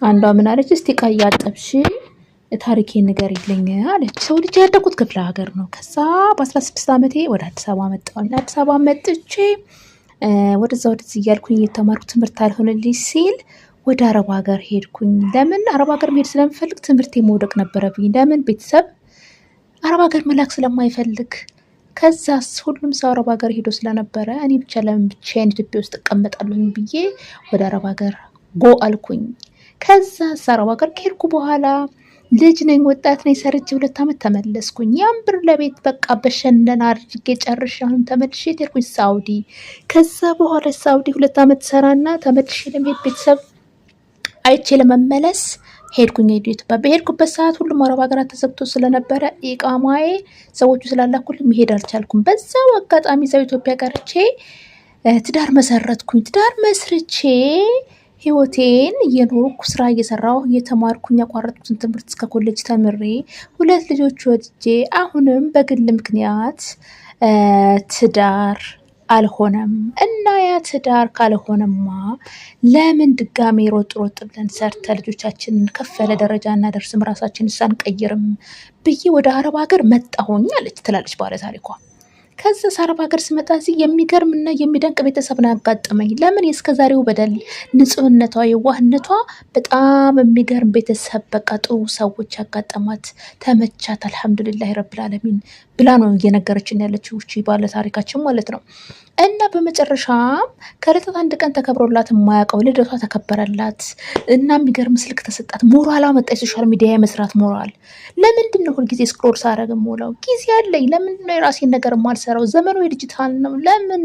አንዷ ምን አለች? እስቲ ዕቃ እያጠብሽ ታሪኬን ንገሪልኝ አለች። ሰው ልጅ ያደኩት ክፍለ ሀገር ነው። ከዛ በ16 ዓመቴ ወደ አዲስ አበባ መጣሁኝ። አዲስ አበባ መጥቼ ወደዛ ወደዚህ እያልኩኝ የተማርኩ ትምህርት አልሆነልኝ ሲል ወደ አረብ ሀገር ሄድኩኝ። ለምን አረብ ሀገር መሄድ ስለምፈልግ ትምህርቴ መውደቅ ነበረብኝ። ለምን ቤተሰብ አረብ ሀገር መላክ ስለማይፈልግ። ከዛስ ሁሉም ሰው አረብ ሀገር ሄዶ ስለነበረ እኔ ብቻ ለምን ብቻዬን ኢትዮጵያ ውስጥ እቀመጣለሁኝ ብዬ ወደ አረብ ሀገር ጎ አልኩኝ። ከዛ አረብ ሀገር ከሄድኩ በኋላ ልጅ ነኝ፣ ወጣት ነኝ፣ ሰርቼ 2 ዓመት ተመለስኩኝ። ያን ብር ለቤት በቃ በሸነን አድርጌ ጨርሼ አሁን ተመልሼ ሄድኩኝ ሳውዲ። ከዛ በኋላ ሳውዲ 2 ዓመት ሰራና ተመልሼ ለመሄድ ቤተሰብ አይቼ ለመመለስ ሄድኩኝ። ኢትዮጵያ በሄድኩበት ሰዓት ሁሉም አረብ ሀገራት ተዘግቶ ስለነበረ ኢቃማዬ ሰዎቹ ስላላኩልኝ መሄድ አልቻልኩም። በዛው አጋጣሚ እዛው ኢትዮጵያ ቀርቼ ትዳር መሰረትኩኝ። ትዳር መስርቼ ህይወቴን እየኖርኩ ስራ እየሰራሁ እየተማርኩኝ ያቋረጥኩትን ትምህርት እስከ ኮሌጅ ተምሬ 2 ልጆች ወልጄ አሁንም በግል ምክንያት ትዳር አልሆነም። እና ያ ትዳር ካልሆነማ ለምን ድጋሜ ሮጥ ብለን ሰርተ ልጆቻችንን ከፍ ያለ ደረጃ እናደርስም ራሳችንን ሳንቀይርም ብዬ ወደ አረብ ሀገር መጣሁኝ አለች ትላለች ባለ ታሪኳ። ከዛ አረብ ሀገር ስመጣ እዚህ የሚገርምና የሚደንቅ ቤተሰብ ነው ያጋጠመኝ። ለምን የእስከዛሬው በደል ንጹህነቷ፣ የዋህነቷ በጣም የሚገርም ቤተሰብ፣ በቃ ጥሩ ሰዎች ያጋጠማት ተመቻት። አልሐምዱሊላህ ረብል ዓለሚን ብላ ነው እየነገረችን ያለችው እቺ ባለ ታሪካችን ማለት ነው። እና በመጨረሻም ከዕለታት አንድ ቀን ተከብሮላት የማያውቀው ልደቷ ተከበረላት እና የሚገርም ስልክ ተሰጣት። ሞራል አመጣች፣ ሶሻል ሚዲያ የመስራት ሞራል። ለምንድን ነው ሁልጊዜ ስክሮል ሳረግ ሞላው? ጊዜ አለኝ፣ ለምንድን ነው የራሴን ነገር የማልሰራው? ዘመኑ የዲጂታል ነው፣ ለምን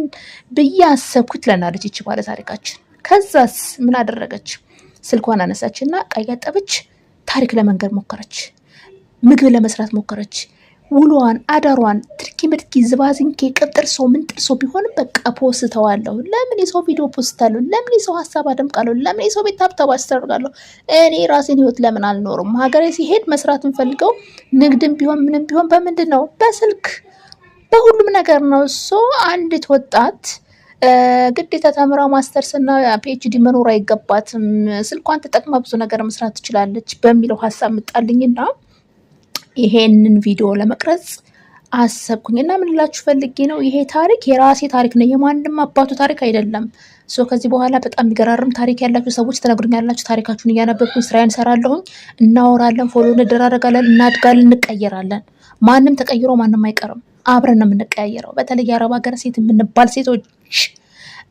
ብዬ አሰብኩት ትለናለች ይቺ ባለ ታሪካችን። ከዛስ ምን አደረገች? ስልኳን አነሳችና ዕቃ እያጠበች ታሪክ ለመንገር ሞከረች፣ ምግብ ለመስራት ሞከረች። ውሏን አዳሯን ትርኪ ምርኪ ዝባዝንኬ ቅጥር ሰው ምንጥር ሰው ቢሆንም በቃ ፖስተዋለሁ። ለምን የሰው ቪዲዮ ፖስታለሁ? ለምን የሰው ሀሳብ አደምቃለሁ? ለምን የሰው ቤት ሀብታብ አስተርጋለሁ? እኔ ራሴን ህይወት ለምን አልኖርም? ሀገሬ ሲሄድ መስራት እንፈልገው ንግድም ቢሆን ምንም ቢሆን በምንድን ነው? በስልክ በሁሉም ነገር ነው። እሱ አንዲት ወጣት ግዴታ ተምራ ማስተርስ እና ፒኤችዲ መኖር አይገባትም፣ ስልኳን ተጠቅማ ብዙ ነገር መስራት ትችላለች በሚለው ሀሳብ መጣልኝና ይሄንን ቪዲዮ ለመቅረጽ አሰብኩኝ። እና ምን ልላችሁ ፈልጌ ነው፣ ይሄ ታሪክ የራሴ ታሪክ ነው፣ የማንም አባቱ ታሪክ አይደለም። ከዚህ በኋላ በጣም የሚገራርም ታሪክ ያላችሁ ሰዎች ትነግሩኛላችሁ። ታሪካችሁን እያነበብኩኝ ስራዬን እሰራለሁኝ፣ እናወራለን፣ ፎሎ እንደራረጋለን፣ እናድጋለን፣ እንቀየራለን። ማንም ተቀይሮ ማንም አይቀርም፣ አብረን ነው የምንቀያየረው። በተለይ የአረብ ሀገር ሴት የምንባል ሴቶች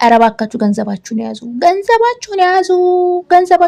ኧረ እባካችሁ ገንዘባችሁን ያዙ፣ ገንዘባችሁን ያዙ፣ ገንዘባ